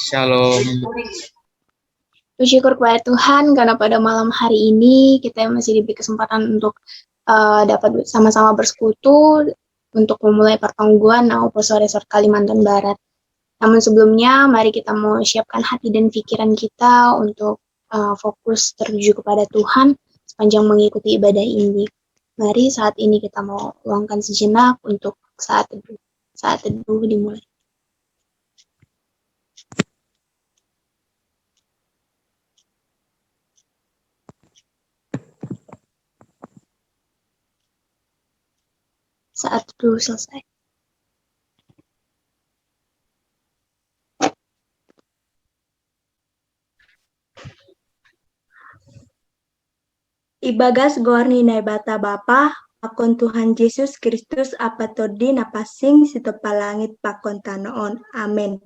Shalom. Bersyukur kepada Tuhan karena pada malam hari ini kita masih diberi kesempatan untuk dapat sama-sama bersekutu untuk memulai pertanggungan Nauposo Resort Kalimantan Barat. Namun sebelumnya, mari kita mau siapkan hati dan pikiran kita untuk fokus tertuju kepada Tuhan sepanjang mengikuti ibadah ini. Mari saat ini kita mau luangkan sejenak untuk saat teduh. Saat teduh dimulai. Saat teduh selesai. Ibagas gorni naibata Bapa, pakon Tuhan Yesus Kristus apa todi napasing sitopa langit pakon tanoon. Amin.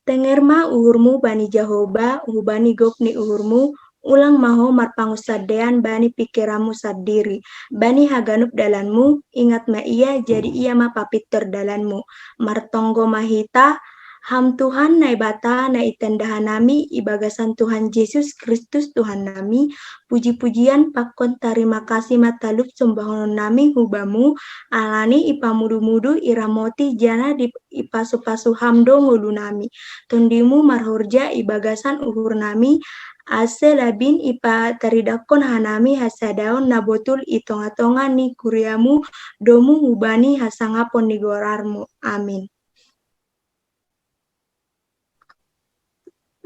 Tengerma uhurmu bani Jehovah, bani gokni uhurmu, ulang maho marpangusadean bani pikiramu sadiri. Bani haganup dalanmu, ingat ma ia jadi ia ma papiter dalanmu. Martonggo mahita, ham Tuhan naibata na itendahan nami, ibagasan Tuhan Yesus Kristus Tuhan nami, puji-pujian pakon terima kasih matalup sembahon nami hubamu, alani ipamudu-mudu iramoti jana di ipasu-pasu hamdo ngulu nami. Tondimu marhorja ibagasan uhur nami, ase labin ipa taridakon hanami hasadaon nabotul itonga-tonga ni kuriamu, domu hubani hasangapon ni gorarmu. Amin.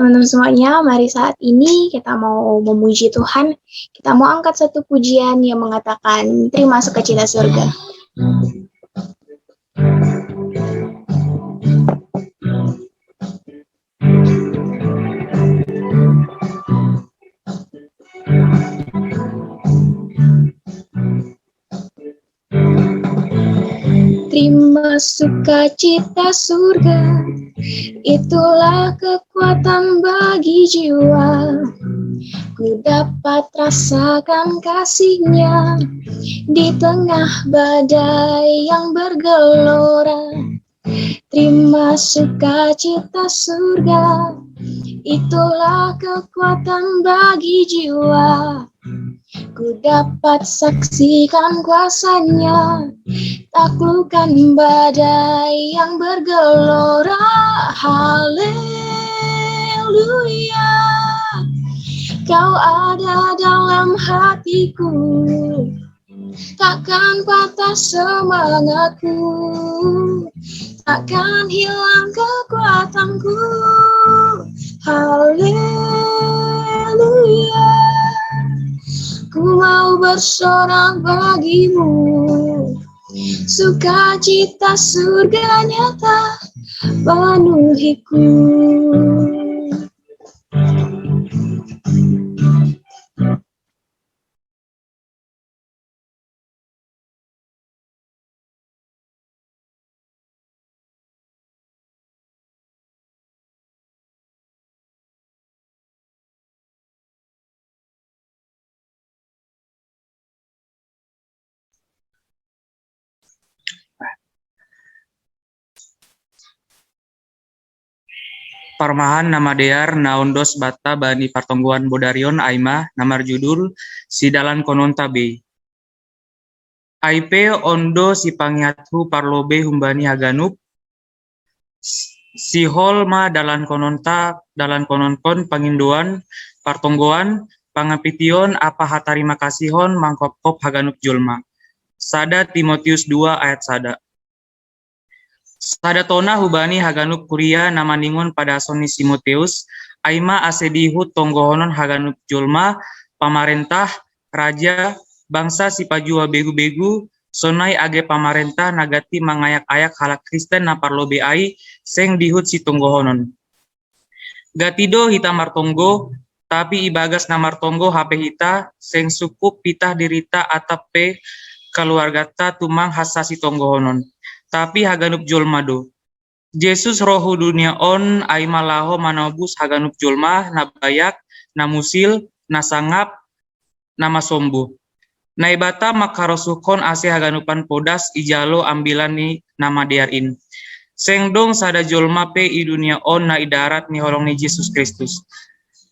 Teman-teman semuanya, mari saat ini kita mau memuji Tuhan. Kita mau angkat satu pujian yang mengatakan, terima sukacita surga. Terima sukacita surga, itulah kekuatan bagi jiwa. Ku dapat rasakan kasih-Nya di tengah badai yang bergelora. Terima sukacita surga, itulah kekuatan bagi jiwa. Ku dapat saksikan kuasa-Nya, taklukkan badai yang bergelora. Haleluya, Kau ada dalam hatiku, takkan patah semangatku, takkan hilang kekuatanku. Haleluya, ku mau bersorak bagimu, sukacita surga nyata penuhiku. Parmahan nama dear naondos bata bani partongguan bodarion aima namar judul sidalan konon tabe. Aipe ondo si pangiathu parlobe humbani haganup si holma dalan kononta dalan kononkon panginduan partonggoan pangapition apa hatarima kasihon mangkop-kop haganup julma. Sada Timotius 2 ayat sada. Sadatona hubani haganup kuria namaningon pada Soni Timoteus aima asedihu tonggohonon haganup julma pamarentah raja bangsa si pajua begu-begu sonai age pamarentah nagati mangayak-ayak halak Kristen na parlobe ai seng dihut si tonggohonon. Gatido hita martonggo tapi ibagas na martonggo hape hita seng sukup pitah dirita atape keluargata tumang hasa si tonggohonon. Tapi haganup julmado. Yesus rohu dunia on aimalaho manobus haganup julma nabayak, namusil, nasangap, namasombu. Naibata makarosukon ase haganupan podas ijalo ambilani nama diarin. Seng dong sada jolma pe i dunia on na i darat ni holong ni Yesus Kristus.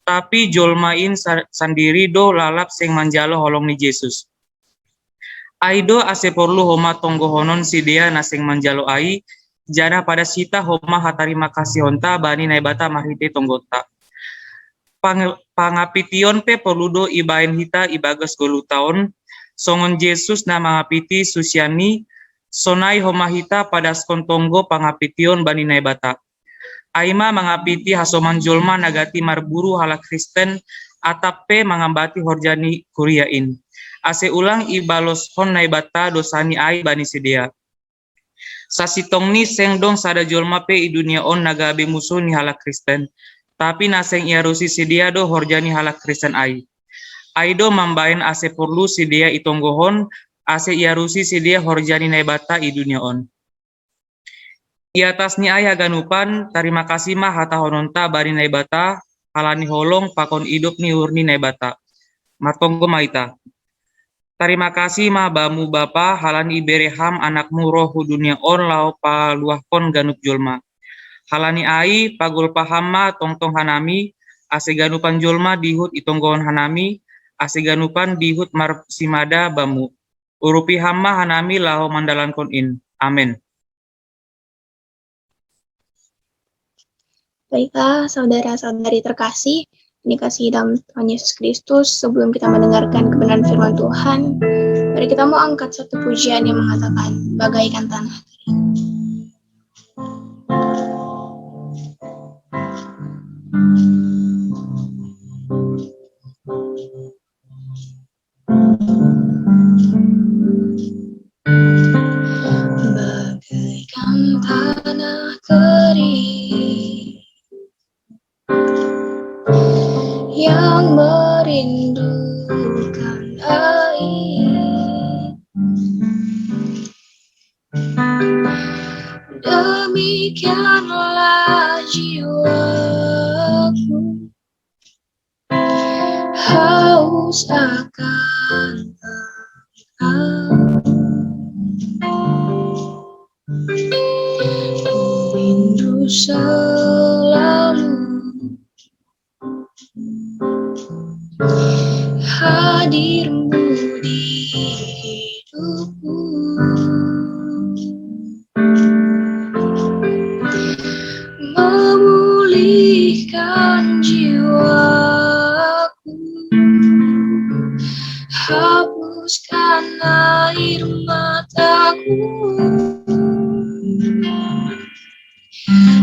Tapi jolmain sendiri do lalap seng manjalo holong ni Yesus. Aido ase porlu homa tonggohonon si dia na seng manjalo ai, jana pada sita homa hatarima kasih honta bani naibata mahite tonggota. Pangapition pe poludo ibaen hita ibagas 10 tahun, songon Yesus na mangapiti susiani, sonai homa hita pada skontonggo pangapition bani naibata. Aima mangapiti hasoman jolma nagati marburu hala Kristen atape mangambati horjani kuriain. Ase ulang ibalos hon naibata dosani ai bani sedia. Sasitong ni sengdong sada jolma pe i dunia on nagabe musuh ni hala Kristen. Tapi naseng iarusi sedia do horjani hala Kristen ai. Aido mambaen ase perlu sedia itonggohon ase iarusi sedia horjani naibata i dunia on. Di atas ni ai haganupan, terima kasih mah hata hononta bari naibata, halani holong pakon hidup ni urni naibata. Matonggo maita. Terima kasih mah bamu bapa halani ibereham anakmu rohu dunia on lau pa luahkon ganup jolma. Halani ai pagul pahama tongtong hanami, ase ganupan jolma dihut itonggohon hanami, ase ganupan dihut marsimada bamu. Urupi hama hanami lau mandalankon in. Amin. Baiklah, saudara-saudari terkasih, dikasihi dalam Tuhan Yesus Kristus, sebelum kita mendengarkan kebenaran firman Tuhan, mari kita mau angkat satu pujian yang mengatakan, bagaikan tanah kering. Bagaikan tanah kering yang merindukan air, demikianlah jiwaku haus akan Engkau. Ku rindu selalu hadirmu di hidupku, memulihkan jiwaku, hapuskan air mataku,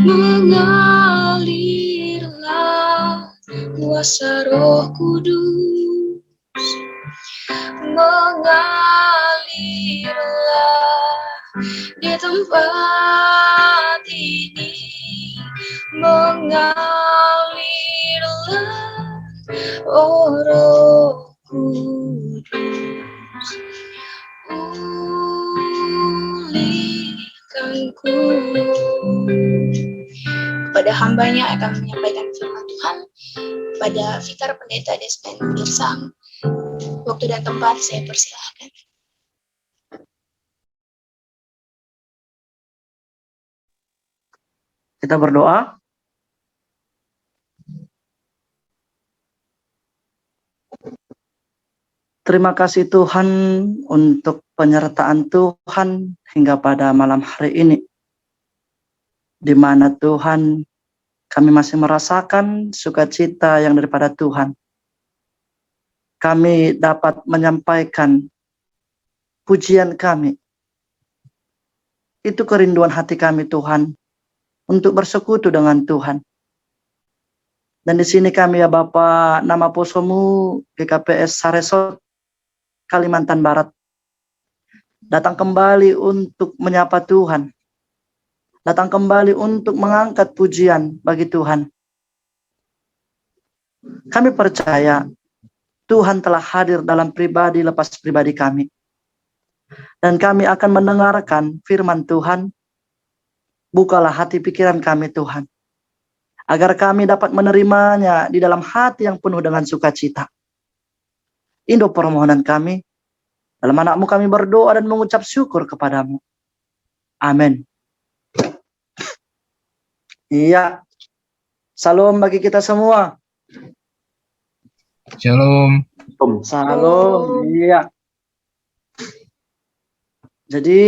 mengalirlah kuasa Roh Kudus, mengalirlah di tempat ini, mengalirlah oh Roh Kudus, pulihkanku. Kepada hambanya akan menyampaikan firman Tuhan, pada Vikar Pendeta Desmond Girsang. Waktu dan tempat saya persilahkan. Kita berdoa. Terima kasih Tuhan untuk penyertaan Tuhan hingga pada malam hari ini, di mana Tuhan kami masih merasakan sukacita yang daripada Tuhan. Kami dapat menyampaikan pujian kami. Itu kerinduan hati kami Tuhan, untuk bersekutu dengan Tuhan. Dan di sini kami ya Bapa, nama posomu GKPS Saresot, Kalimantan Barat, datang kembali untuk menyapa Tuhan. Datang kembali untuk mengangkat pujian bagi Tuhan. Kami percaya Tuhan telah hadir dalam pribadi lepas pribadi kami. Dan kami akan mendengarkan firman Tuhan. Bukalah hati pikiran kami Tuhan, agar kami dapat menerimanya di dalam hati yang penuh dengan sukacita. Indo permohonan kami, dalam nama-Mu kami berdoa dan mengucap syukur kepadamu. Amin. Iya. Salam bagi kita semua. Shalom. Salam. Iya. Jadi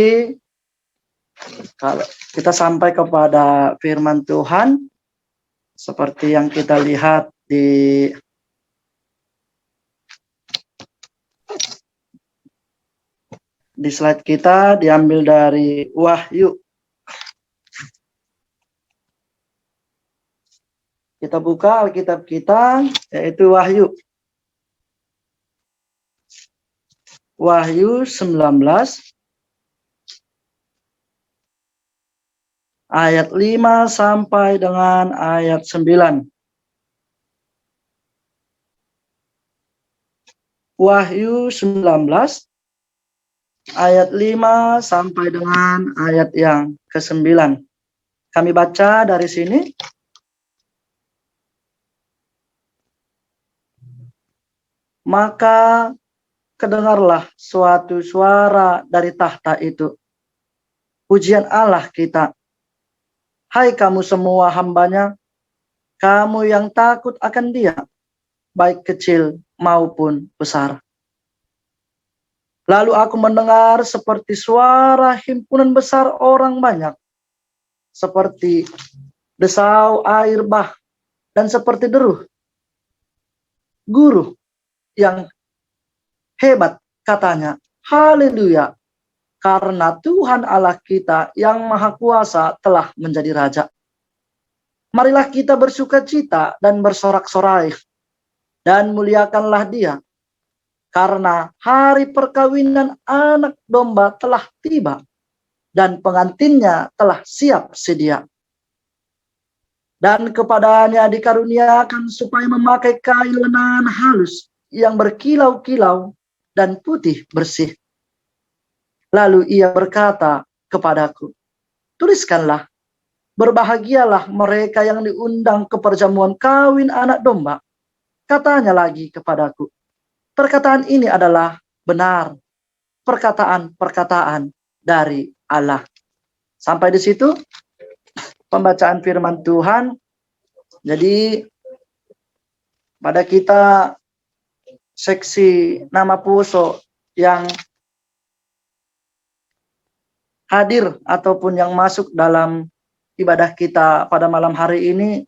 kalau kita sampai kepada firman Tuhan seperti yang kita lihat di slide kita, diambil dari Wahyu. Kita buka Alkitab kita, yaitu Wahyu. Wahyu 19 ayat 5 sampai dengan ayat 9. Wahyu 19 ayat 5 sampai dengan ayat yang ke-9. Kami baca dari sini. Maka kedengarlah suatu suara dari tahta itu. Pujian Allah kita. Hai kamu semua hambanya, kamu yang takut akan Dia, baik kecil maupun besar. Lalu aku mendengar seperti suara himpunan besar orang banyak, seperti desau air bah, dan seperti deruh guru yang hebat, katanya, haleluya, karena Tuhan Allah kita yang Maha Kuasa telah menjadi Raja. Marilah kita bersuka cita dan bersorak-sorai, dan muliakanlah Dia, karena hari perkawinan anak domba telah tiba, dan pengantinnya telah siap sedia. Dan kepadanya dikaruniakan supaya memakai kain lenan halus yang berkilau-kilau dan putih bersih. Lalu ia berkata kepadaku, tuliskanlah, berbahagialah mereka yang diundang ke perjamuan kawin anak domba. Katanya lagi kepadaku, perkataan ini adalah benar, perkataan-perkataan dari Allah. Sampai di situ pembacaan firman Tuhan. Jadi pada kita seksi nama Poso yang hadir ataupun yang masuk dalam ibadah kita pada malam hari ini,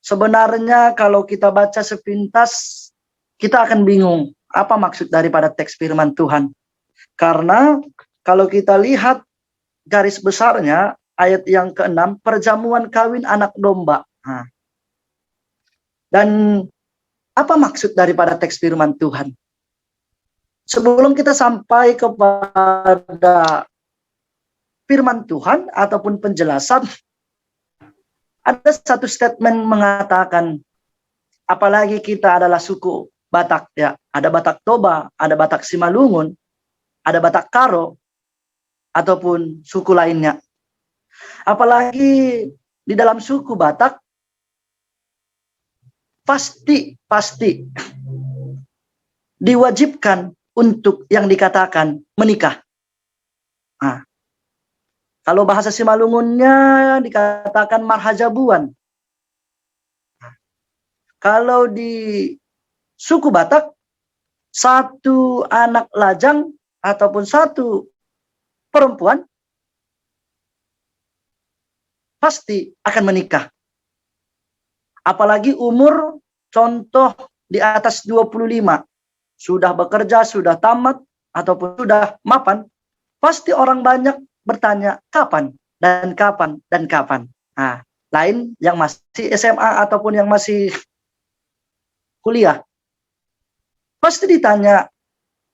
sebenarnya kalau kita baca sepintas kita akan bingung apa maksud daripada teks firman Tuhan. Karena kalau kita lihat garis besarnya ayat yang ke-6, perjamuan kawin anak domba. Dan apa maksud daripada teks firman Tuhan? Sebelum kita sampai kepada firman Tuhan ataupun penjelasan, ada satu statement mengatakan, apalagi kita adalah suku Batak, ya, ada Batak Toba, ada Batak Simalungun, ada Batak Karo, ataupun suku lainnya. Apalagi di dalam suku Batak, pasti diwajibkan untuk yang dikatakan menikah. Kalau bahasa Simalungunnya dikatakan marhajabuan. Kalau di suku Batak, satu anak lajang ataupun satu perempuan pasti akan menikah. Apalagi umur contoh di atas 25, sudah bekerja, sudah tamat, ataupun sudah mapan, pasti orang banyak bertanya kapan, dan kapan, dan kapan. Lain yang masih SMA ataupun yang masih kuliah, pasti ditanya,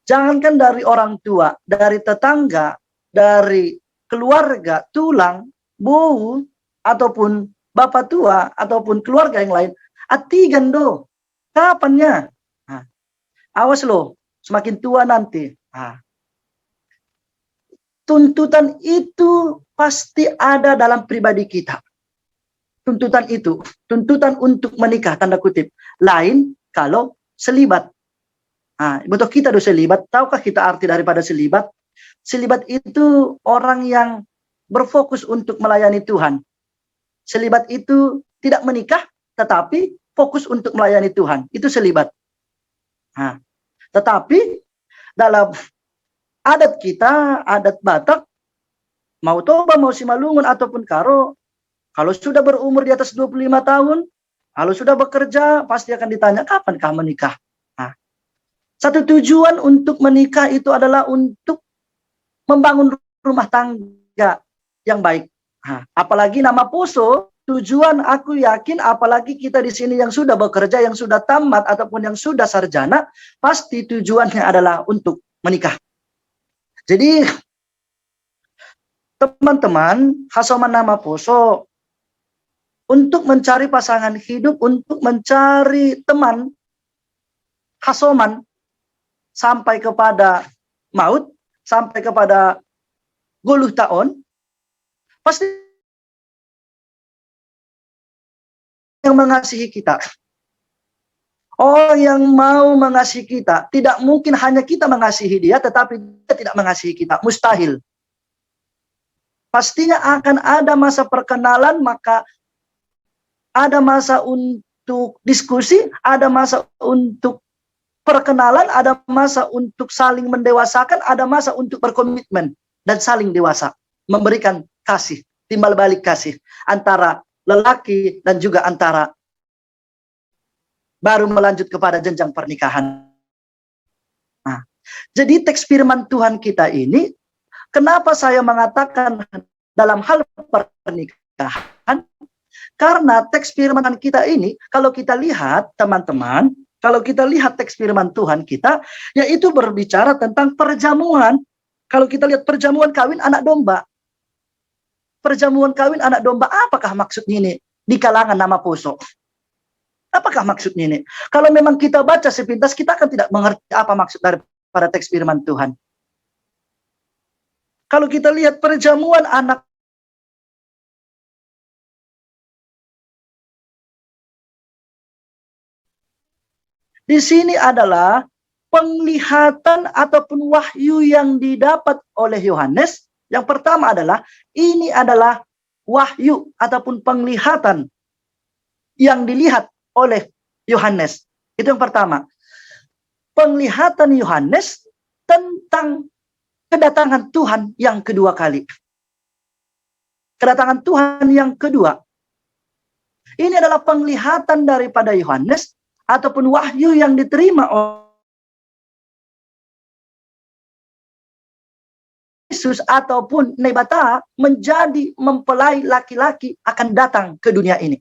jangankan dari orang tua, dari tetangga, dari keluarga, tulang, bau, ataupun bapak tua, ataupun keluarga yang lain, atigan do, kapannya? Awas loh, semakin tua nanti. Tuntutan itu pasti ada dalam pribadi kita. Tuntutan itu, tuntutan untuk menikah, tanda kutip. Lain kalau selibat. Betul kita do selibat, tahukah kita arti daripada selibat? Selibat itu orang yang berfokus untuk melayani Tuhan. Selibat itu tidak menikah, tetapi fokus untuk melayani Tuhan. Itu selibat. Nah, tetapi dalam adat kita, adat Batak, mau Toba, mau Simalungun, ataupun Karo, kalau sudah berumur di atas 25 tahun, kalau sudah bekerja, pasti akan ditanya, kapan kamu menikah? Nah, satu tujuan untuk menikah itu adalah untuk membangun rumah tangga yang baik. Nah, apalagi nama Poso, tujuan aku yakin, apalagi kita di sini yang sudah bekerja, yang sudah tamat, ataupun yang sudah sarjana, pasti tujuannya adalah untuk menikah. Jadi, teman-teman, Hasoman nama Poso, untuk mencari pasangan hidup, untuk mencari teman, Hasoman, sampai kepada maut, sampai kepada guluh tahun, pasti yang mengasihi kita. Orang yang mau mengasihi kita, tidak mungkin hanya kita mengasihi dia, tetapi dia tidak mengasihi kita. Mustahil. Pastinya akan ada masa perkenalan, maka ada masa untuk diskusi, ada masa untuk perkenalan, ada masa untuk saling mendewasakan, ada masa untuk berkomitmen dan saling dewasa, memberikan kasih, timbal balik kasih antara lelaki dan juga antara baru melanjut kepada jenjang pernikahan. Nah, jadi teks firman Tuhan kita ini, kenapa saya mengatakan dalam hal pernikahan? Karena teks firman kita ini, kalau kita lihat teman-teman, kalau kita lihat teks firman Tuhan kita, yaitu berbicara tentang perjamuan. Kalau kita lihat perjamuan kawin anak domba. Perjamuan kawin anak domba, apakah maksudnya ini di kalangan nama Poso? Apakah maksudnya ini? Kalau memang kita baca sepintas, kita akan tidak mengerti apa maksud daripada teks firman Tuhan. Kalau kita lihat perjamuan anak di sini adalah penglihatan ataupun wahyu yang didapat oleh Yohanes. Yang pertama adalah, ini adalah wahyu ataupun penglihatan yang dilihat oleh Yohanes. Itu yang pertama. Penglihatan Yohanes tentang kedatangan Tuhan yang kedua kali. Kedatangan Tuhan yang kedua. Ini adalah penglihatan daripada Yohanes ataupun wahyu yang diterima oleh Yesus ataupun Nebata menjadi mempelai laki-laki akan datang ke dunia ini.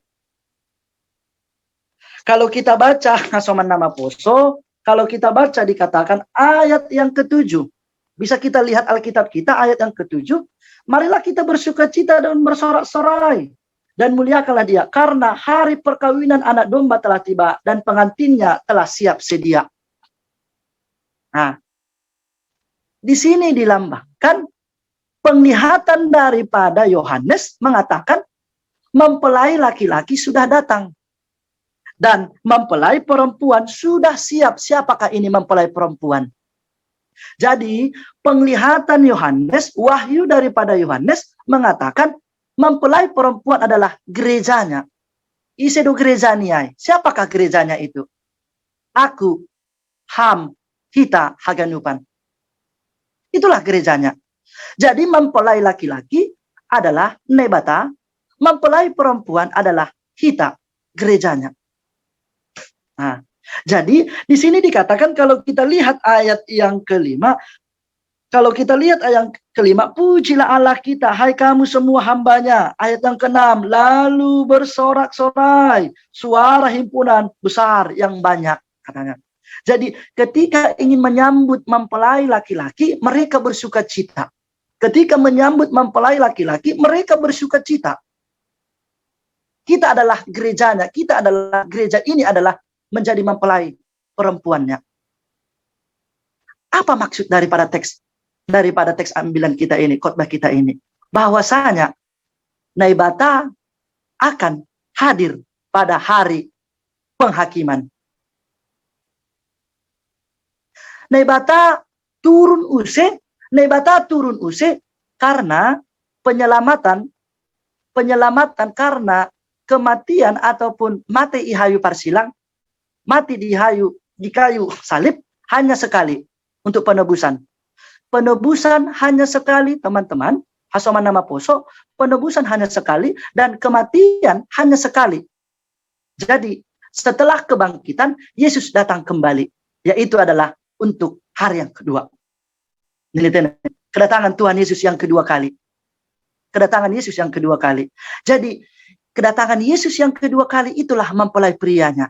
Kalau kita baca Hasoman nama Poso, kalau kita baca dikatakan ayat yang ke-7, bisa kita lihat Alkitab kita ayat yang ke-7, marilah kita bersukacita dan bersorak-sorai dan muliakanlah dia, karena hari perkawinan anak domba telah tiba dan pengantinnya telah siap sedia. Nah, di sini dilambangkan penglihatan daripada Yohanes mengatakan mempelai laki-laki sudah datang dan mempelai perempuan sudah siap. Siapakah ini mempelai perempuan? Jadi penglihatan Yohanes, wahyu daripada Yohanes mengatakan mempelai perempuan adalah gerejanya. Isedo gerejaniai. Siapakah gerejanya itu? Aku, Ham, Hita, Haganupan. Itulah gerejanya. Jadi mempelai laki-laki adalah Nebata, mempelai perempuan adalah Hita, gerejanya. Nah, jadi di sini dikatakan kalau kita lihat ayat yang kelima, kalau kita lihat ayat yang kelima, pujilah Allah kita, hai kamu semua hambanya. Ayat yang keenam, lalu bersorak-sorai, suara himpunan besar yang banyak, katanya. Jadi ketika ingin menyambut mempelai laki-laki, mereka bersuka cita. Ketika menyambut mempelai laki-laki, mereka bersuka cita. Kita adalah gerejanya, kita adalah gereja ini adalah menjadi mempelai perempuannya. Apa maksud daripada teks ambilan kita ini, khotbah kita ini? Bahwasanya Nebata akan hadir pada hari penghakiman. Nebata turun use karena penyelamatan penyelamatan karena kematian ataupun mati ihayu parsilang, mati di kayu salib hanya sekali untuk penebusan. Penebusan hanya sekali, teman-teman. Hasoman nama poso, penebusan hanya sekali dan kematian hanya sekali. Jadi setelah kebangkitan, Yesus datang kembali, yaitu adalah untuk hari yang kedua. Kedatangan Tuhan Yesus yang kedua kali. Kedatangan Yesus yang kedua kali. Jadi, kedatangan Yesus yang kedua kali itulah mempelai prianya.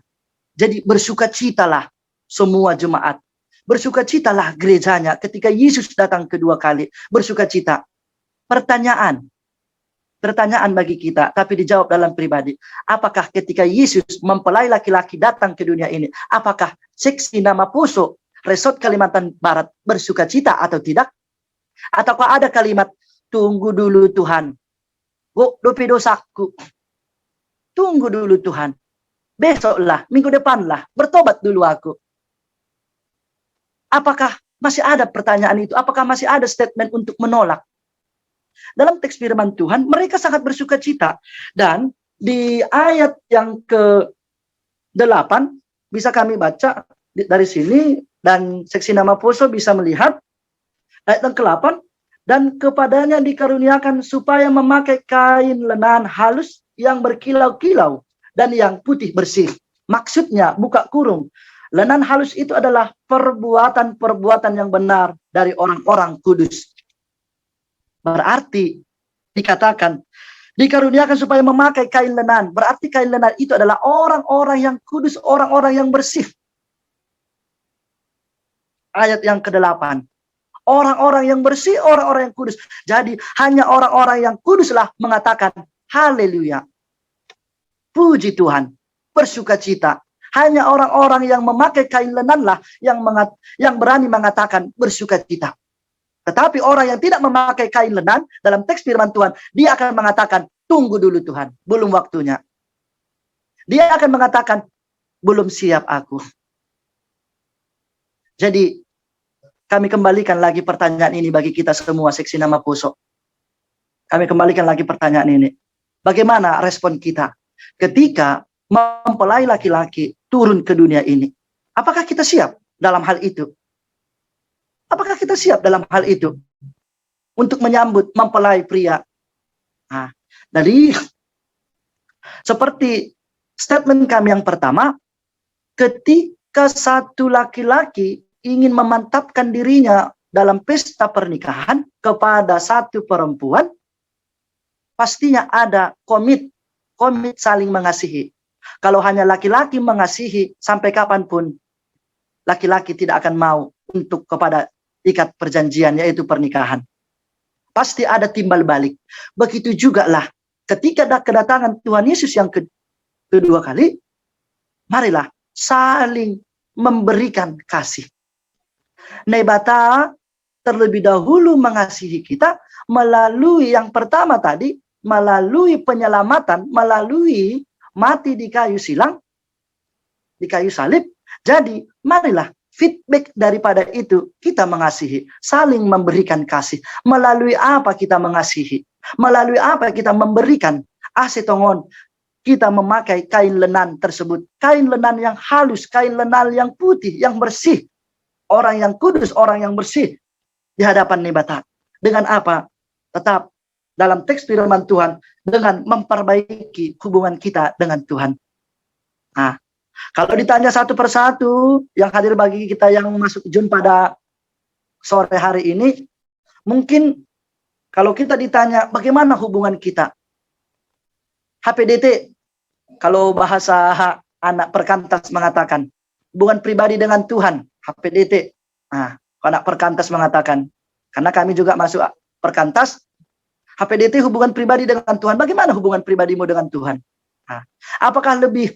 Jadi, bersukacitalah semua jemaat. Bersukacitalah gerejanya ketika Yesus datang kedua kali. Bersukacita. Pertanyaan bagi kita, tapi dijawab dalam pribadi. Apakah ketika Yesus mempelai laki-laki datang ke dunia ini, apakah seksi nama Poso, Resort Kalimantan Barat bersukacita atau tidak? Ataukah ada kalimat, tunggu dulu Tuhan, dopi dosaku, tunggu dulu Tuhan, besoklah, minggu depanlah, bertobat dulu aku. Apakah masih ada pertanyaan itu? Apakah masih ada statement untuk menolak? Dalam teks firman Tuhan, mereka sangat bersukacita. Dan di ayat yang ke-8, bisa kami baca dari sini, dan seksi nama Poso bisa melihat, ayat yang ke-8, dan kepadanya dikaruniakan supaya memakai kain lenan halus yang berkilau-kilau, dan yang putih bersih. Maksudnya, buka kurung, lenan halus itu adalah perbuatan-perbuatan yang benar dari orang-orang kudus. Berarti dikatakan dikaruniakan supaya memakai kain lenan. Berarti kain lenan itu adalah orang-orang yang kudus, orang-orang yang bersih. Ayat yang ke-8. Orang-orang yang bersih, orang-orang yang kudus. Jadi hanya orang-orang yang kuduslah mengatakan haleluya. Puji Tuhan, bersukacita. Hanya orang-orang yang memakai kain lenanlah yang berani mengatakan bersukacita. Tetapi orang yang tidak memakai kain lenan, dalam teks firman Tuhan, dia akan mengatakan, tunggu dulu Tuhan, belum waktunya. Dia akan mengatakan, belum siap aku. Jadi, kami kembalikan lagi pertanyaan ini bagi kita semua, seksi nama Poso. Kami kembalikan lagi pertanyaan ini. Bagaimana respon kita ketika mempelai laki-laki turun ke dunia ini? Apakah kita siap dalam hal itu? Apakah kita siap dalam hal itu untuk menyambut mempelai pria? Nah, dari seperti statement kami yang pertama, ketika satu laki-laki ingin memantapkan dirinya dalam pesta pernikahan kepada satu perempuan, pastinya ada komit saling mengasihi. Kalau hanya laki-laki mengasihi, sampai kapanpun laki-laki tidak akan mau untuk kepada ikat perjanjian, yaitu pernikahan. Pasti ada timbal balik. Begitu juga lah ketika kedatangan Tuhan Yesus yang kedua kali, marilah saling memberikan kasih. Nebata terlebih dahulu mengasihi kita melalui yang pertama tadi, melalui penyelamatan, melalui mati di kayu silang, di kayu salib. Jadi marilah feedback daripada itu, kita mengasihi, saling memberikan kasih. Melalui apa kita mengasihi? Melalui apa kita memberikan? Asetongon, kita memakai kain lenan tersebut. Kain lenan yang halus, kain lenan yang putih, yang bersih. Orang yang kudus, orang yang bersih di hadapan Nebata. Dengan apa? Tetap dalam teks firman Tuhan, dengan memperbaiki hubungan kita dengan Tuhan. Nah, kalau ditanya satu persatu yang hadir bagi kita yang masuk Jun pada sore hari ini, mungkin kalau kita ditanya bagaimana hubungan kita, HPDT, kalau bahasa anak perkantas mengatakan, hubungan pribadi dengan Tuhan, HPDT. Nah, anak perkantas mengatakan, karena kami juga masuk perkantas, HPDT hubungan pribadi dengan Tuhan. Bagaimana hubungan pribadimu dengan Tuhan? Nah, apakah lebih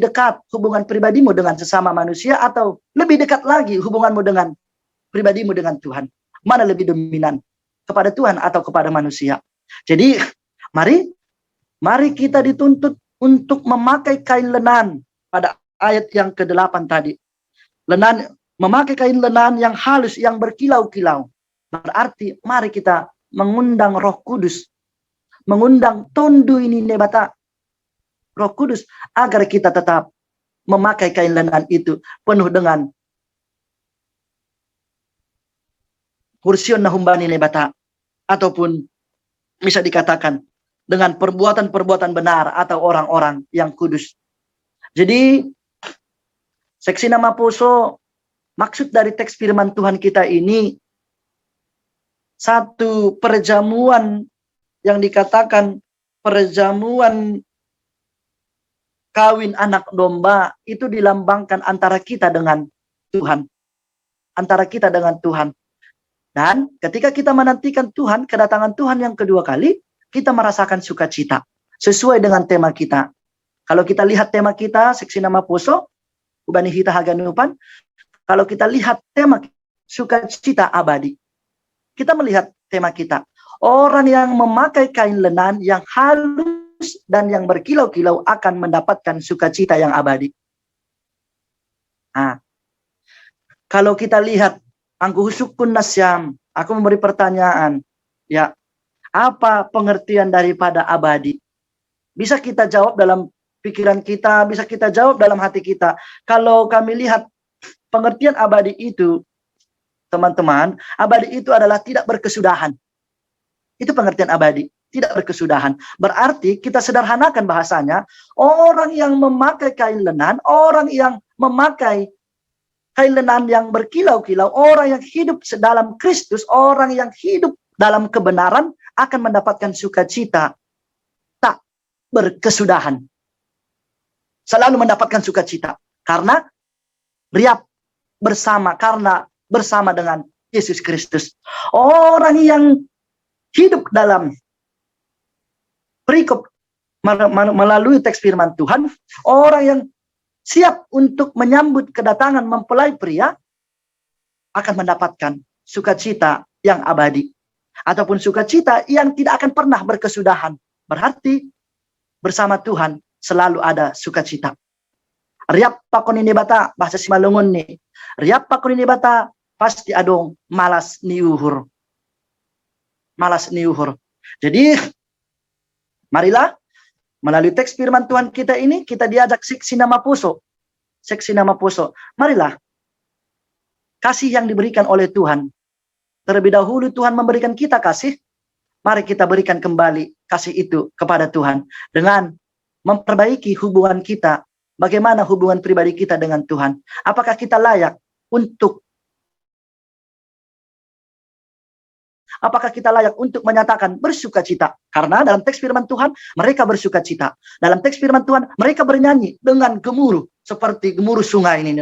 dekat hubungan pribadimu dengan sesama manusia atau lebih dekat lagi hubunganmu dengan pribadimu dengan Tuhan? Mana lebih dominan? Kepada Tuhan atau kepada manusia? Jadi, mari kita dituntut untuk memakai kain lenan pada ayat yang ke-8 tadi. Memakai kain lenan yang halus, yang berkilau-kilau. Berarti mari kita mengundang Roh Kudus, mengundang tondu ini nebata Roh Kudus agar kita tetap memakai kain lenan itu penuh dengan kursion nahumbani nebata, ataupun bisa dikatakan dengan perbuatan-perbuatan benar atau orang-orang yang kudus. Jadi seksi nama Poso, maksud dari teks firman Tuhan kita ini satu perjamuan yang dikatakan perjamuan kawin anak domba, itu dilambangkan antara kita dengan Tuhan. Antara kita dengan Tuhan. Dan ketika kita menantikan Tuhan, kedatangan Tuhan yang kedua kali, kita merasakan sukacita. Sesuai dengan tema kita. Kalau kita lihat tema kita, seksi nama Poso, Ubani Hita Haganupan, kalau kita lihat tema sukacita abadi, kita melihat tema kita. Orang yang memakai kain lenan yang halus dan yang berkilau-kilau akan mendapatkan sukacita yang abadi. Nah, kalau kita lihat Angku Husukun Nasyam, aku memberi pertanyaan, ya, apa pengertian daripada abadi? Bisa kita jawab dalam pikiran kita, bisa kita jawab dalam hati kita. Kalau kami lihat pengertian abadi itu, teman-teman, abadi itu adalah tidak berkesudahan. Itu pengertian abadi, tidak berkesudahan. Berarti kita sederhanakan bahasanya, orang yang memakai kain lenan, orang yang memakai kain lenan yang berkilau-kilau, orang yang hidup dalam Kristus, orang yang hidup dalam kebenaran akan mendapatkan sukacita tak berkesudahan. Selalu mendapatkan sukacita karena riap bersama, karena bersama dengan Yesus Kristus. Orang yang hidup dalam perikop melalui teks firman Tuhan, orang yang siap untuk menyambut kedatangan mempelai pria akan mendapatkan sukacita yang abadi, ataupun sukacita yang tidak akan pernah berkesudahan. Berarti bersama Tuhan selalu ada sukacita. Riap pakon ini bata, bahasa Simalungun nih. Riap pakon ini bata, pasti adong malas niuhur. Malas niuhur. Jadi marilah melalui teks firman Tuhan kita ini, kita diajak seksi nama Poso. Seksi nama Poso. Marilah, kasih yang diberikan oleh Tuhan. Terlebih dahulu Tuhan memberikan kita kasih. Mari kita berikan kembali kasih itu kepada Tuhan. Dengan memperbaiki hubungan kita. Bagaimana hubungan pribadi kita dengan Tuhan. Apakah kita layak untuk apakah kita layak untuk menyatakan bersukacita? Karena dalam teks firman Tuhan, mereka bersukacita. Dalam teks firman Tuhan, mereka bernyanyi dengan gemuruh. Seperti gemuruh sungai ini.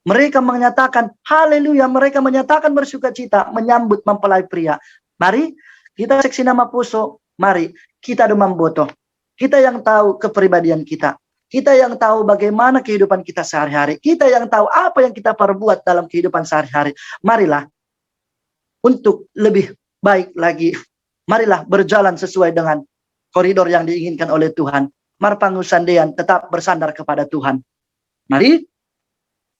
Mereka menyatakan, haleluya, mereka menyatakan bersukacita, menyambut mempelai pria. Mari, kita seksi nama Poso, mari, kita demam botoh. Kita yang tahu kepribadian kita. Kita yang tahu bagaimana kehidupan kita sehari-hari. Kita yang tahu apa yang kita perbuat dalam kehidupan sehari-hari. Marilah, untuk lebih baik lagi, marilah berjalan sesuai dengan koridor yang diinginkan oleh Tuhan. Marpangusandean tetap bersandar kepada Tuhan. Mari,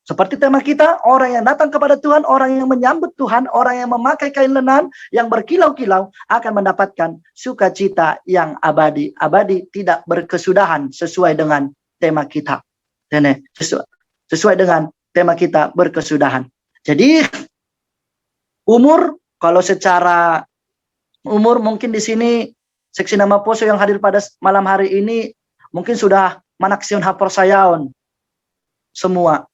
seperti tema kita, orang yang datang kepada Tuhan, orang yang menyambut Tuhan, orang yang memakai kain lenan, yang berkilau-kilau, akan mendapatkan sukacita yang abadi. Abadi tidak berkesudahan sesuai dengan tema kita. Sesuai dengan tema kita berkesudahan. Jadi, umur, kalau secara umur mungkin di sini seksi nama Poso yang hadir pada malam hari ini mungkin sudah manaksion hapor sayaon semua.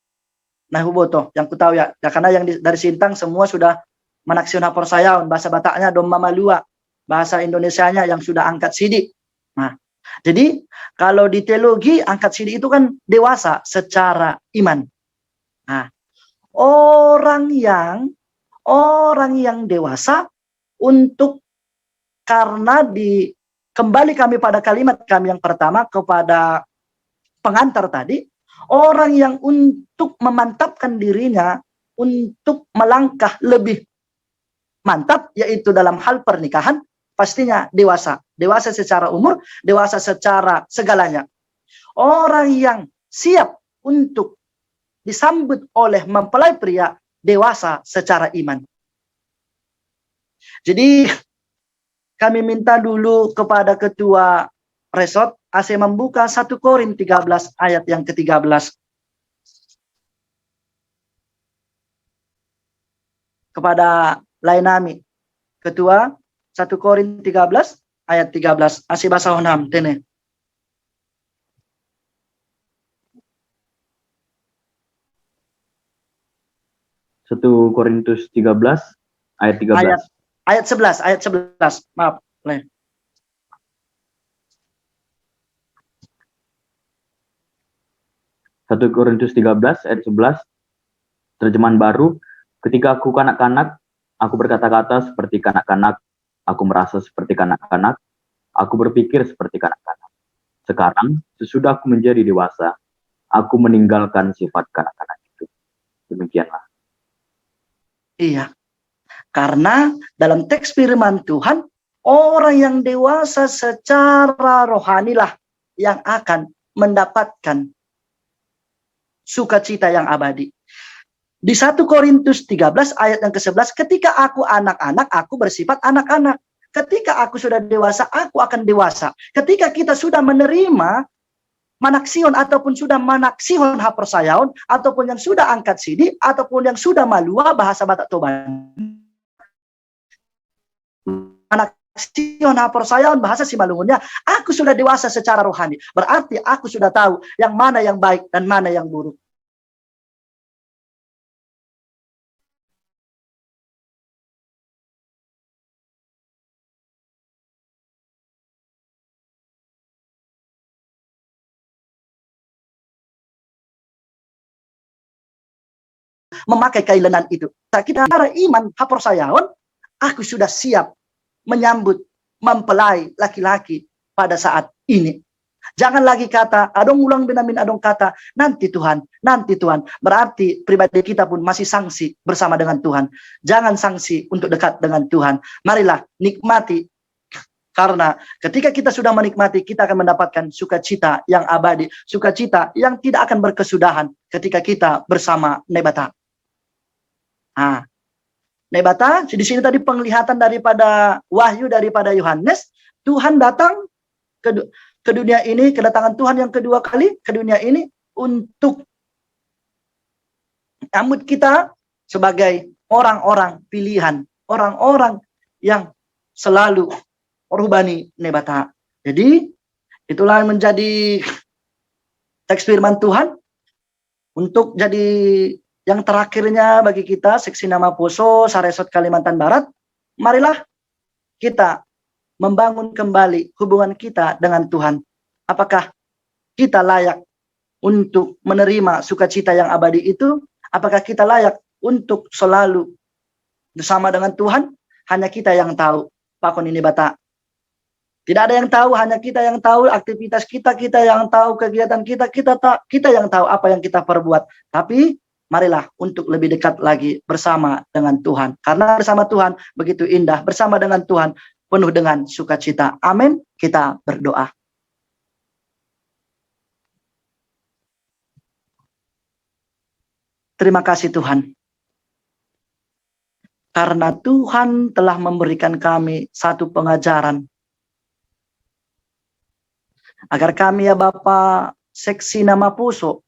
Nah huboto yang ku tahu ya karena yang dari Sintang semua sudah manaksion hapor sayaon, bahasa Bataknya domba malua, bahasa Indonesianya yang sudah angkat sidik. Nah, jadi kalau di teologi angkat sidik itu kan dewasa secara iman. Nah, orang yang dewasa untuk karena kembali kami pada kalimat kami yang pertama kepada pengantar tadi, orang yang untuk memantapkan dirinya untuk melangkah lebih mantap yaitu dalam hal pernikahan pastinya dewasa secara umur, dewasa secara segalanya. Orang yang siap untuk disambut oleh mempelai pria dewasa secara iman. Jadi kami minta dulu kepada Ketua Resort AC membuka 1 Korin 13 ayat yang ke-13. Kepada Lainami, Ketua 1 Korin 13 ayat 13. AC bahasa Honam, tene. Satu Korintus 13 ayat 13. Ayat 11. Maaf. Le. Satu Korintus 13 ayat 11. Terjemahan baru. Ketika aku kanak-kanak, aku berkata-kata seperti kanak-kanak, aku merasa seperti kanak-kanak, aku berpikir seperti kanak-kanak. Sekarang, sesudah aku menjadi dewasa, aku meninggalkan sifat kanak-kanak itu. Demikianlah. Iya. Karena dalam teks firman Tuhan, orang yang dewasa secara rohanilah yang akan mendapatkan sukacita yang abadi. Di 1 Korintus 13 ayat yang ke-11, ketika aku anak-anak, aku bersifat anak-anak. Ketika aku sudah dewasa, aku akan dewasa. Ketika kita sudah menerima manaksion ataupun sudah manaksihon hapersayaon, ataupun yang sudah angkat sidi, ataupun yang sudah malua bahasa Batak Toban. Manaksion hapersayaon bahasa Simalungunnya, aku sudah dewasa secara rohani. Berarti aku sudah tahu yang mana yang baik dan mana yang buruk. Memakai kailenan itu. Kita cara iman hapersayaon, aku sudah siap menyambut mempelai laki-laki pada saat ini. Jangan lagi kata, adong ulang benamin adong kata, nanti Tuhan. Berarti pribadi kita pun masih sanksi bersama dengan Tuhan. Jangan sanksi untuk dekat dengan Tuhan. Marilah nikmati. Karena ketika kita sudah menikmati, kita akan mendapatkan sukacita yang abadi. Sukacita yang tidak akan berkesudahan ketika kita bersama Nebata. Nebata, di sini tadi penglihatan daripada Wahyu, daripada Yohanes, Tuhan datang ke dunia ini, kedatangan Tuhan yang kedua kali ke dunia ini untuk menyambut kita sebagai orang-orang pilihan, orang-orang yang selalu merubani Nebata. Jadi, itulah yang menjadi teks firman Tuhan untuk jadi yang terakhirnya bagi kita, Seksi Nama Poso, Saresot Kalimantan Barat. Marilah kita membangun kembali hubungan kita dengan Tuhan. Apakah kita layak untuk menerima sukacita yang abadi itu? Apakah kita layak untuk selalu bersama dengan Tuhan? Hanya kita yang tahu. Pakon ini Bata. Tidak ada yang tahu, hanya kita yang tahu aktivitas kita, kita yang tahu kegiatan kita, kita yang tahu apa yang kita perbuat. Tapi marilah untuk lebih dekat lagi bersama dengan Tuhan. Karena bersama Tuhan begitu indah, bersama dengan Tuhan penuh dengan sukacita. Amin. Kita berdoa. Terima kasih Tuhan. Karena Tuhan telah memberikan kami satu pengajaran. Agar kami ya Bapa Seksi Nama Poso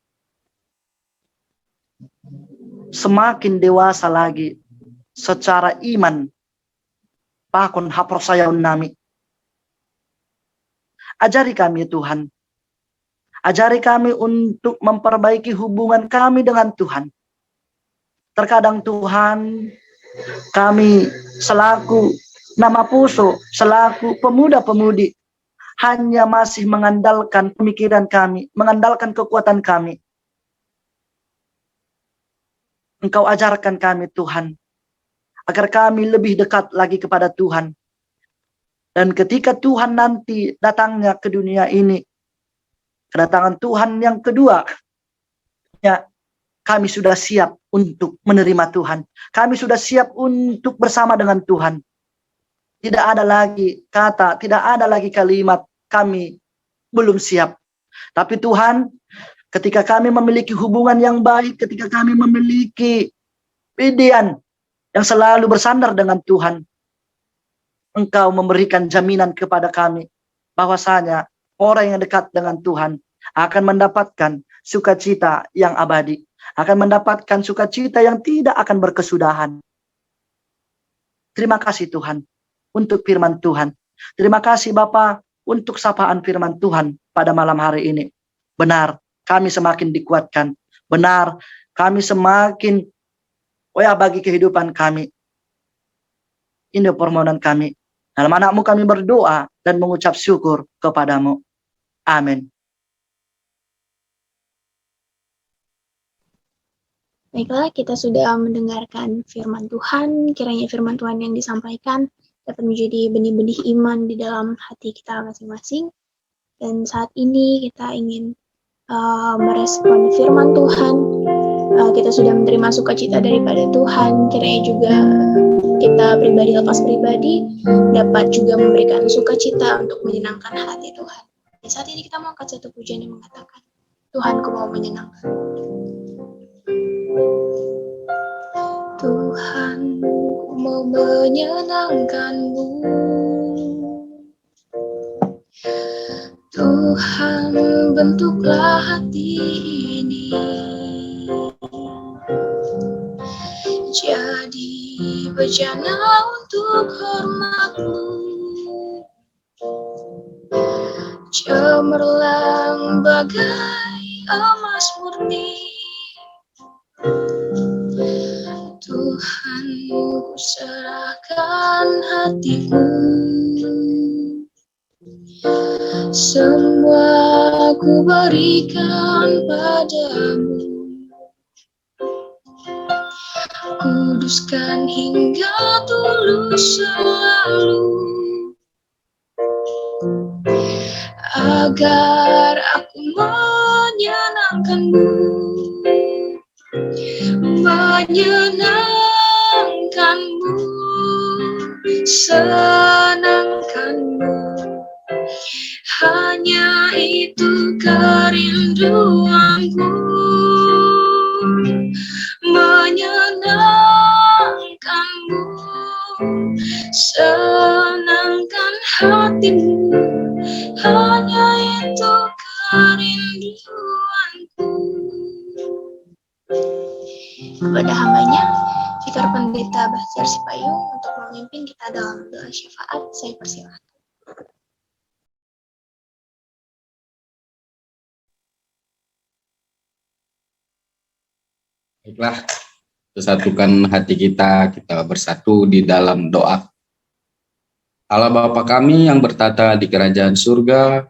semakin dewasa lagi secara iman pakon hapersayaon nami. Ajari kami Tuhan. Ajari kami untuk memperbaiki hubungan kami dengan Tuhan. Terkadang Tuhan, kami selaku Nama Poso, selaku pemuda-pemudi hanya masih mengandalkan pemikiran kami, mengandalkan kekuatan kami. Engkau ajarkan kami Tuhan, agar kami lebih dekat lagi kepada Tuhan. Dan ketika Tuhan nanti datangnya ke dunia ini, kedatangan Tuhan yang kedua, ya, kami sudah siap untuk menerima Tuhan. Kami sudah siap untuk bersama dengan Tuhan. Tidak ada lagi kata, tidak ada lagi kalimat, kami belum siap. Tapi Tuhan, ketika kami memiliki hubungan yang baik, ketika kami memiliki pilihan yang selalu bersandar dengan Tuhan, Engkau memberikan jaminan kepada kami bahwasanya orang yang dekat dengan Tuhan akan mendapatkan sukacita yang abadi, akan mendapatkan sukacita yang tidak akan berkesudahan. Terima kasih Tuhan untuk firman Tuhan. Terima kasih Bapa untuk sapaan firman Tuhan pada malam hari ini. Benar, kami semakin dikuatkan. Benar, kami semakin bagi kehidupan kami. Ini permohonan kami. Dalam anakmu kami berdoa dan mengucap syukur kepadamu. Amin. Baiklah, kita sudah mendengarkan firman Tuhan. Kiranya firman Tuhan yang disampaikan dapat menjadi benih-benih iman di dalam hati kita masing-masing. Dan saat ini kita ingin merespon firman Tuhan. Kita sudah menerima sukacita daripada Tuhan. Kiranya juga kita pribadi lepas pribadi dapat juga memberikan sukacita untuk menyenangkan hati Tuhan. Dan saat ini kita mau angkat satu pujian yang mengatakan, Tuhanku mau menyenangkan. Tuhan, ku mau menyenangkan-Mu. Tuhan, bentuklah hati ini jadi bejana untuk hormat-Mu. Cemerlang bagai emas murni. Tuhan, ku serahkan hatiku. Semua ku berikan padamu. Kuduskan hingga tulus selalu, agar aku menyenangkan-Mu. Menyenangkan-Mu, senangkan-Mu, hanya itu kerinduanku. Menyenangkan-Mu, senangkan hatimu, hanya itu kerinduanku. Kepada hambanya, Vikar Pendeta Bahtiar Sipayung untuk memimpin kita dalam doa syafaat, saya persilakan. Baiklah, satukan hati kita bersatu di dalam doa. Allah Bapa kami yang bertata di kerajaan surga,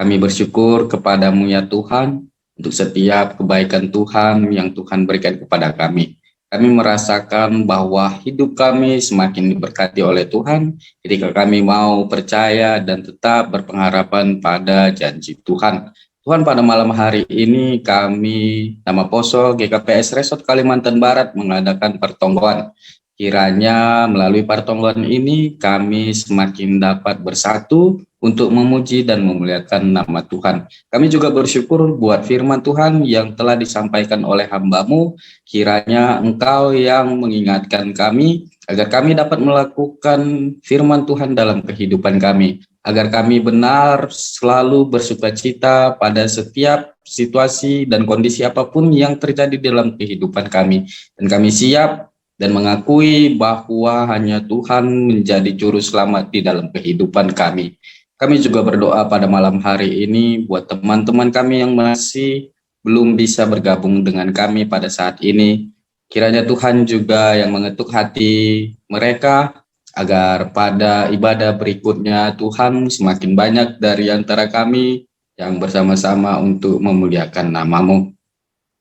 kami bersyukur kepadamu ya Tuhan, untuk setiap kebaikan Tuhan yang Tuhan berikan kepada kami. Kami merasakan bahwa hidup kami semakin diberkati oleh Tuhan ketika kami mau percaya dan tetap berpengharapan pada janji Tuhan. Tuhan, pada malam hari ini kami, nama Poso GKPS Resort Kalimantan Barat mengadakan pertongguan. Kiranya melalui pertongguan ini kami semakin dapat bersatu untuk memuji dan memuliakan nama Tuhan. Kami juga bersyukur buat firman Tuhan yang telah disampaikan oleh hamba-Mu. Kiranya Engkau yang mengingatkan kami agar kami dapat melakukan firman Tuhan dalam kehidupan kami, agar kami benar selalu bersukacita pada setiap situasi dan kondisi apapun yang terjadi dalam kehidupan kami. Dan kami siap dan mengakui bahwa hanya Tuhan menjadi juru selamat di dalam kehidupan kami. Kami juga berdoa pada malam hari ini buat teman-teman kami yang masih belum bisa bergabung dengan kami pada saat ini. Kiranya Tuhan juga yang mengetuk hati mereka, agar pada ibadah berikutnya Tuhan semakin banyak dari antara kami yang bersama-sama untuk memuliakan nama-Mu.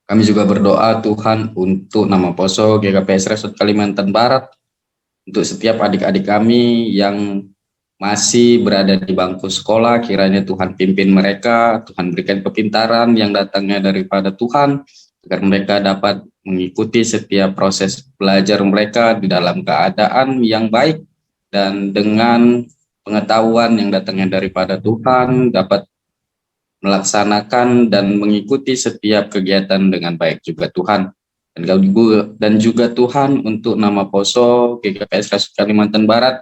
Kami juga berdoa Tuhan untuk nama Poso GKPS Resort Kalimantan Barat, untuk setiap adik-adik kami yang masih berada di bangku sekolah, kiranya Tuhan pimpin mereka, Tuhan berikan kepintaran yang datangnya daripada Tuhan, agar mereka dapat mengikuti setiap proses belajar mereka di dalam keadaan yang baik dan dengan pengetahuan yang datangnya daripada Tuhan, dapat melaksanakan dan mengikuti setiap kegiatan dengan baik juga Tuhan. Dan juga Tuhan untuk nama Poso GKPS Resort Kalimantan Barat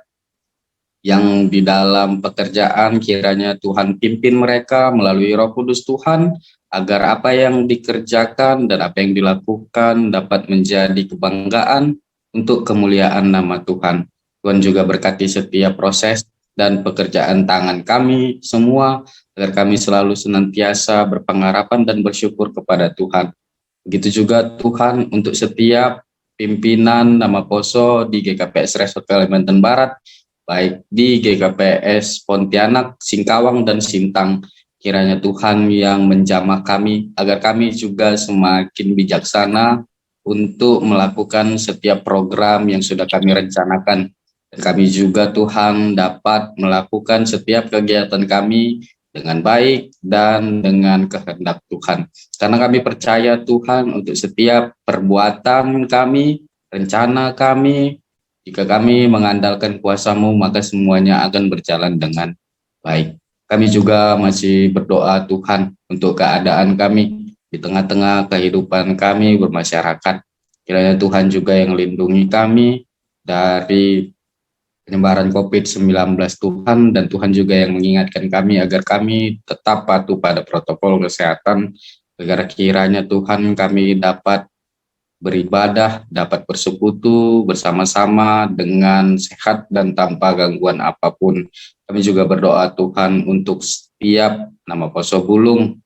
yang di dalam pekerjaan kiranya Tuhan pimpin mereka melalui Roh Kudus Tuhan, agar apa yang dikerjakan dan apa yang dilakukan dapat menjadi kebanggaan untuk kemuliaan nama Tuhan. Tuhan juga berkati setiap proses dan pekerjaan tangan kami semua, agar kami selalu senantiasa berpengharapan dan bersyukur kepada Tuhan. Begitu juga Tuhan untuk setiap pimpinan nama Poso di GKPS Resort Kalimantan Barat, baik di GKPS Pontianak, Singkawang, dan Sintang. Kiranya Tuhan yang menjamah kami, agar kami juga semakin bijaksana untuk melakukan setiap program yang sudah kami rencanakan. Dan kami juga Tuhan dapat melakukan setiap kegiatan kami dengan baik dan dengan kehendak Tuhan. Karena kami percaya Tuhan untuk setiap perbuatan kami, rencana kami, jika kami mengandalkan kuasa-Mu, maka semuanya akan berjalan dengan baik. Kami juga masih berdoa Tuhan untuk keadaan kami di tengah-tengah kehidupan kami bermasyarakat. Kiranya Tuhan juga yang lindungi kami dari penyebaran COVID-19 Tuhan, dan Tuhan juga yang mengingatkan kami agar kami tetap patuh pada protokol kesehatan, agar kiranya Tuhan kami dapat beribadah, dapat bersekutu bersama-sama dengan sehat dan tanpa gangguan apapun. Kami juga berdoa Tuhan untuk setiap nama Poso Bulung,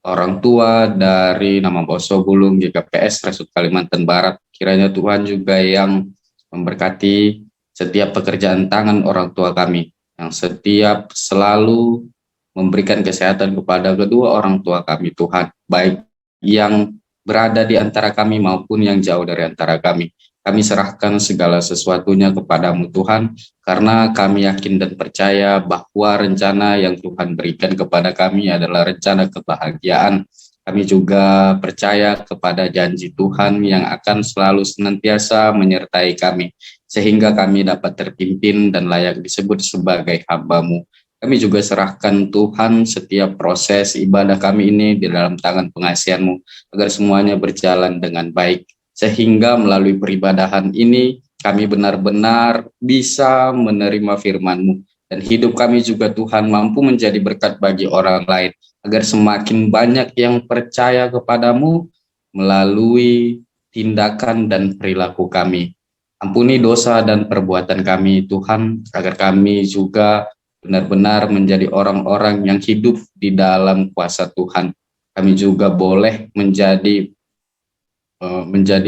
orang tua dari nama Poso Bulung GKPS Resort Kalimantan Barat. Kiranya Tuhan juga yang memberkati setiap pekerjaan tangan orang tua kami, yang setiap selalu memberikan kesehatan kepada kedua orang tua kami Tuhan, baik yang berada di antara kami maupun yang jauh dari antara kami. Kami serahkan segala sesuatunya kepadamu Tuhan, karena kami yakin dan percaya bahwa rencana yang Tuhan berikan kepada kami adalah rencana kebahagiaan. Kami juga percaya kepada janji Tuhan yang akan selalu senantiasa menyertai kami, sehingga kami dapat terpimpin dan layak disebut sebagai hamba-Mu. Kami juga serahkan Tuhan setiap proses ibadah kami ini di dalam tangan pengasihan-Mu, agar semuanya berjalan dengan baik, sehingga melalui peribadahan ini kami benar-benar bisa menerima firman-Mu, dan hidup kami juga Tuhan mampu menjadi berkat bagi orang lain, agar semakin banyak yang percaya kepadamu melalui tindakan dan perilaku kami. Ampuni dosa dan perbuatan kami Tuhan, agar kami juga benar-benar menjadi orang-orang yang hidup di dalam kuasa Tuhan. Kami juga boleh menjadi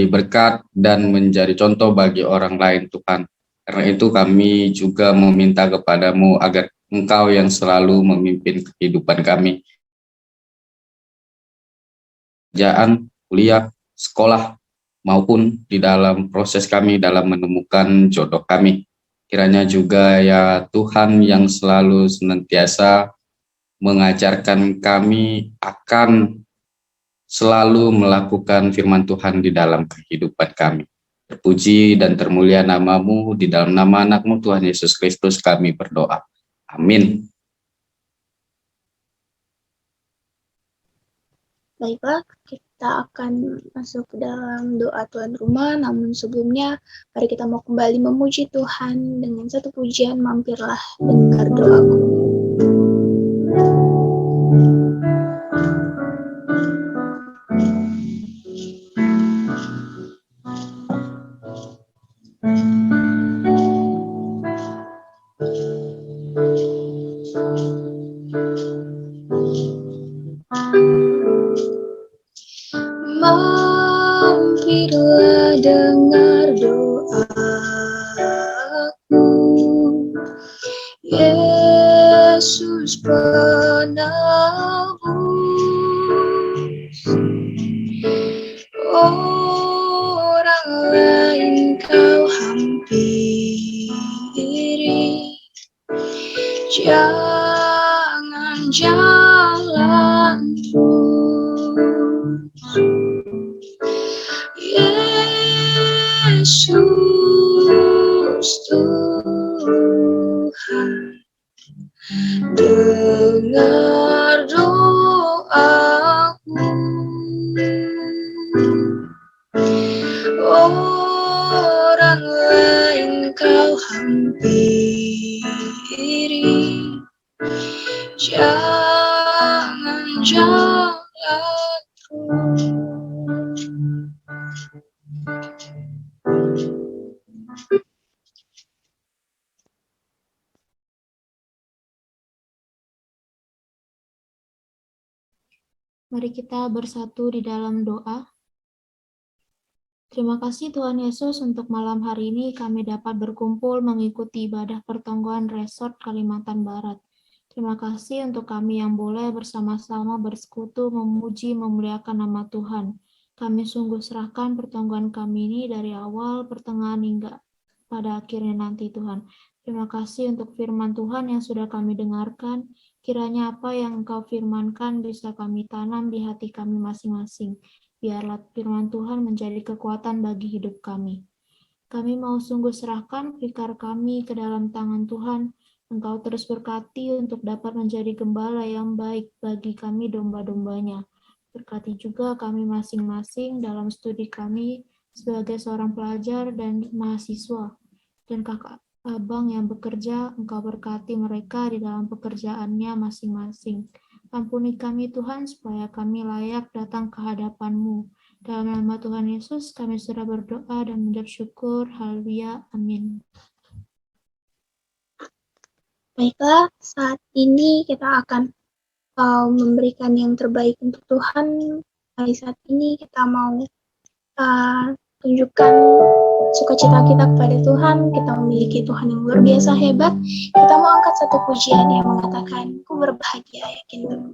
berkat dan menjadi contoh bagi orang lain Tuhan. Karena itu kami juga meminta kepadamu agar Engkau yang selalu memimpin kehidupan kami. Pekerjaan, kuliah, sekolah, maupun di dalam proses kami dalam menemukan jodoh kami. Kiranya juga ya Tuhan yang selalu senantiasa mengajarkan kami akan selalu melakukan firman Tuhan di dalam kehidupan kami. Terpuji dan termulia nama-Mu, di dalam nama anak-Mu Tuhan Yesus Kristus kami berdoa. Amin. Baiklah, kita akan masuk ke dalam doa Tuhan Rumah, namun sebelumnya mari kita mau kembali memuji Tuhan dengan satu pujian, mampirlah dengar doaku. Mampirlah dengar doaku, Yesus penebus. Orang lain kau hampiri, jangan jalan terus. Yesus Tuhan, dengar doaku. Orang lain kau hampiri, Jangan jalan terus. Mari kita bersatu di dalam doa. Terima kasih Tuhan Yesus untuk malam hari ini kami dapat berkumpul mengikuti ibadah pertongguan Resort Kalimantan Barat. Terima kasih untuk kami yang boleh bersama-sama bersekutu, memuji, memuliakan nama Tuhan. Kami sungguh serahkan pertongguan kami ini dari awal, pertengahan, hingga pada akhirnya nanti Tuhan. Terima kasih untuk firman Tuhan yang sudah kami dengarkan. Kiranya apa yang Engkau firmankan bisa kami tanam di hati kami masing-masing. Biarlah firman Tuhan menjadi kekuatan bagi hidup kami. Kami mau sungguh serahkan fikar kami ke dalam tangan Tuhan. Engkau terus berkati untuk dapat menjadi gembala yang baik bagi kami domba-dombanya. Berkati juga kami masing-masing dalam studi kami sebagai seorang pelajar dan mahasiswa. Dan kakak abang yang bekerja, Engkau berkati mereka di dalam pekerjaannya masing-masing. Ampuni kami Tuhan, supaya kami layak datang ke hadapan-Mu. Dalam nama Tuhan Yesus, kami sudah berdoa dan mengucap syukur. Haleluya. Amin. Baiklah, saat ini kita akan memberikan yang terbaik untuk Tuhan. Hari saat ini kita mau tunjukkan sukacita kita kepada Tuhan. Kita memiliki Tuhan yang luar biasa hebat. Kita mau angkat satu pujian yang mengatakan, ku berbahagia yakin terus.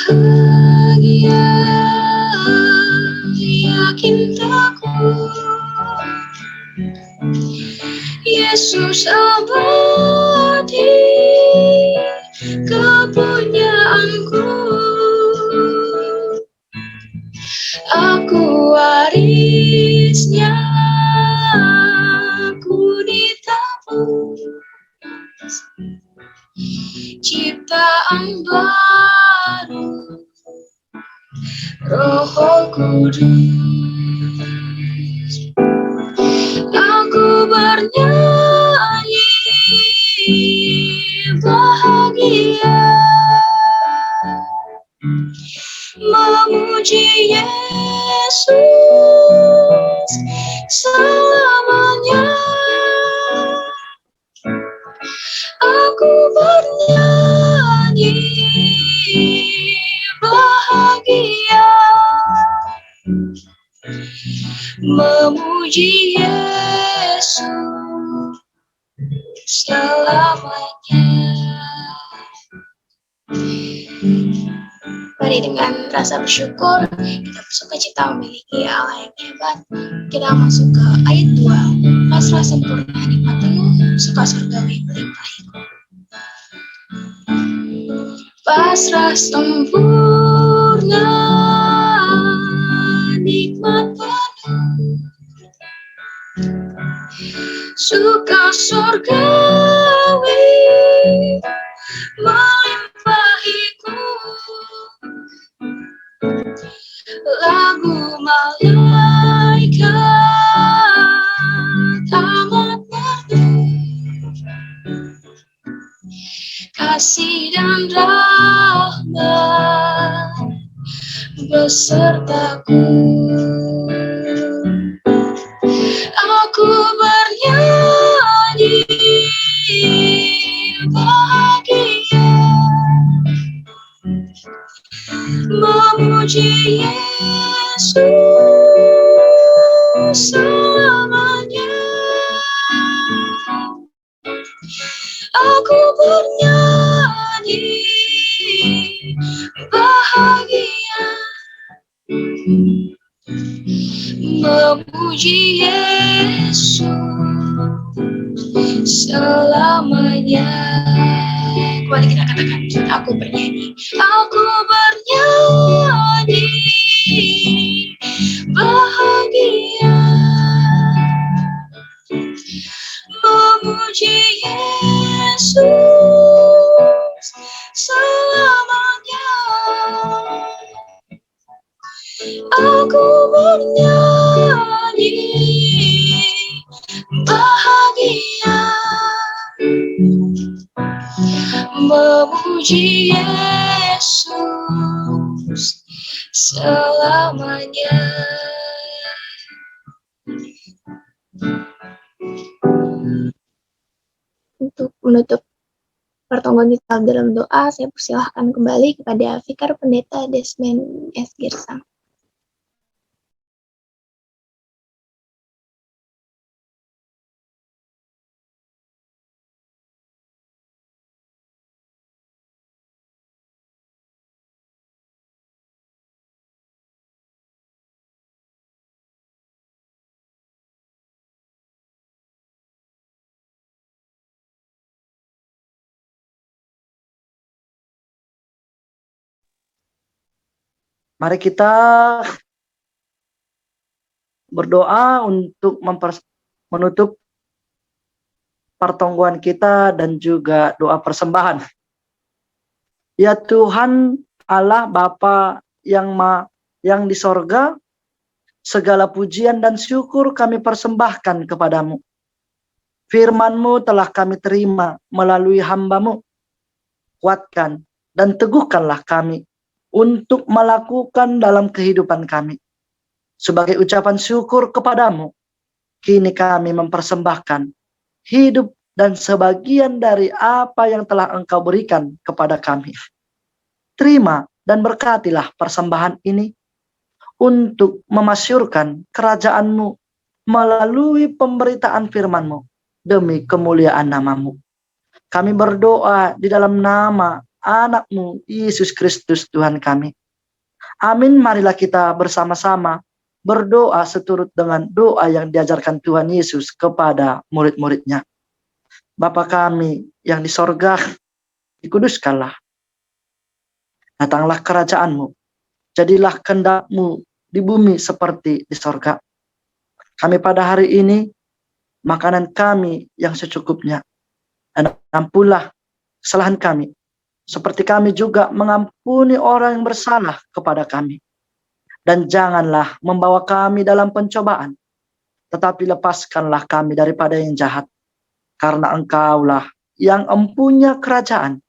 Bahagia yakin teguh, Yesus abadi kepunyaanku. Aku warisnya, ku ditebus, ciptaan baru, Roh Kudus. Aku bernyanyi bahagia, memuji Yesus selamanya. Aku bernyanyi bahagia, memuji Yesus selamanya. Mari dengan rasa bersyukur kita bersukacita memiliki Allah yang hebat. Kita masuk ke ayat 2. Pasrah sempurna nikmat penuh, suka surgawi melimpahiku. Pasrah sempurna nikmat penuh, suka surgawi melimpahiku. Lagu malaikat amat merdu, kasih dan rahmat besertaku. Aku bernyanyi bahagia, memuji Yesus selamanya. Aku bernyanyi bahagia, memuji Yesus selamanya. Kembali kita katakan, aku bernyanyi bernyanyi bahagia memuji Yesus selamanya. Untuk menutup pertemuan kita dalam doa, saya persilahkan kembali kepada Vikar Pendeta Desmond S. Girsang. Mari kita berdoa untuk menutup pertongguan kita dan juga doa persembahan. Ya Tuhan Allah Bapa yang di sorga, segala pujian dan syukur kami persembahkan kepadamu. Firman-Mu telah kami terima melalui hamba-Mu. Kuatkan dan teguhkanlah kami untuk melakukan dalam kehidupan kami. Sebagai ucapan syukur kepadamu, kini kami mempersembahkan hidup dan sebagian dari apa yang telah Engkau berikan kepada kami. Terima dan berkatilah persembahan ini untuk memasyurkan kerajaan-Mu melalui pemberitaan firman-Mu demi kemuliaan nama-Mu. Kami berdoa di dalam nama anak-Mu Yesus Kristus Tuhan kami. Amin. Marilah kita bersama-sama berdoa seturut dengan doa yang diajarkan Tuhan Yesus kepada murid-muridnya. Bapa kami yang di sorga, dikuduskanlah. Datanglah kerajaan-Mu. Jadilah kehendak-Mu di bumi seperti di sorga. Kami pada hari ini, makanan kami yang secukupnya. Dan ampunlah kesalahan kami, seperti kami juga mengampuni orang yang bersalah kepada kami. Dan janganlah membawa kami dalam pencobaan, tetapi lepaskanlah kami daripada yang jahat. Karena Engkaulah yang empunya kerajaan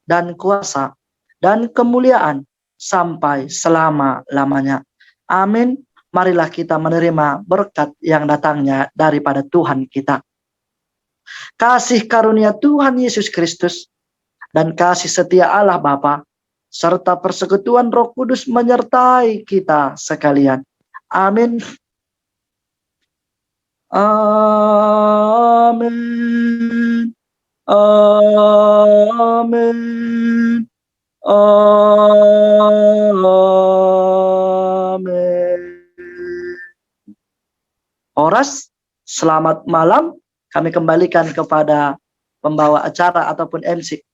dan kuasa dan kemuliaan sampai selama-lamanya. Amin. Marilah kita menerima berkat yang datangnya daripada Tuhan kita. Kasih karunia Tuhan Yesus Kristus dan kasih setia Allah Bapa serta persekutuan Roh Kudus menyertai kita sekalian. Amin. Amin. Amin. Amin. Horas, selamat malam. Kami kembalikan kepada pembawa acara ataupun MC.